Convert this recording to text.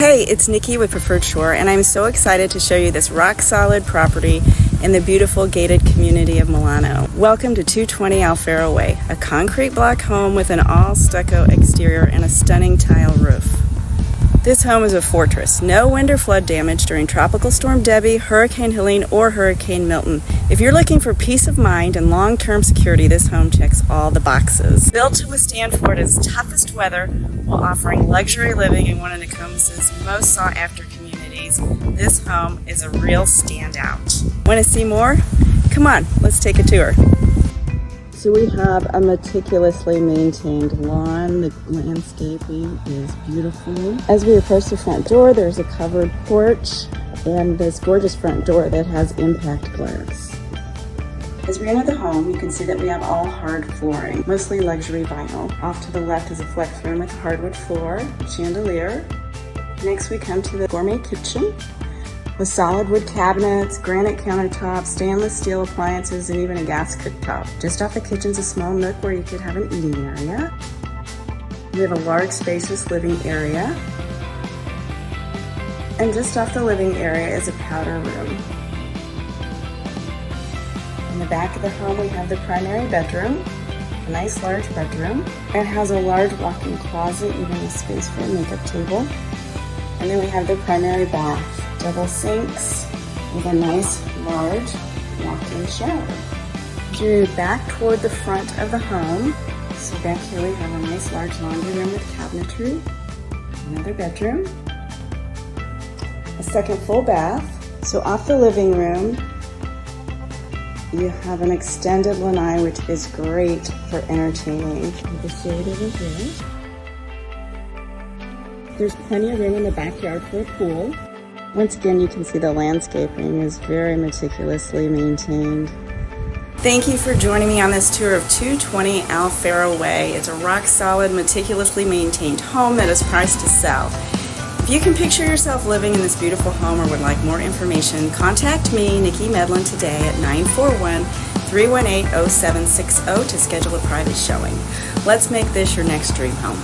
Hey, it's Niki with Preferred Shore, and I'm so excited to show you this rock-solid property in the beautiful gated community of Milano. Welcome to 220 Alfero Way, a concrete block home with an all-stucco exterior and a stunning tile roof. This home is a fortress. No wind or flood damage during Tropical Storm Debbie, Hurricane Helene, or Hurricane Milton. If you're looking for peace of mind and long-term security, this home checks all the boxes. Built to withstand Florida's toughest weather while offering luxury living in one of Nokomis' most sought-after communities, this home is a real standout. Want to see more? Come on, let's take a tour. So we have a meticulously maintained lawn. The landscaping is beautiful. As we approach the front door, there's a covered porch and this gorgeous front door that has impact glass. As we enter the home, you can see that we have all hard flooring, mostly luxury vinyl. Off to the left is a flex room with a hardwood floor, chandelier. Next we come to the gourmet kitchen with solid wood cabinets, granite countertops, stainless steel appliances, and even a gas cooktop. Just off the kitchen's a small nook where you could have an eating area. We have a large, spacious living area. And just off the living area is a powder room. In the back of the home, we have the primary bedroom, a nice large bedroom. It has a large walk-in closet, even a space for a makeup table. And then we have the primary bath. Double sinks with a nice large walk-in shower. Drew back toward the front of the home. So back here we have a nice large laundry room with cabinetry, another bedroom, a second full bath. So off the living room, you have an extended lanai, which is great for entertaining. The shade over here. There's plenty of room in the backyard for a pool. Once again, you can see the landscaping is very meticulously maintained. Thank you for joining me on this tour of 220 Alfero Way. It's a rock-solid, meticulously maintained home that is priced to sell. If you can picture yourself living in this beautiful home or would like more information, contact me, Niki Medlin, today at 941-318-0760 to schedule a private showing. Let's make this your next dream home.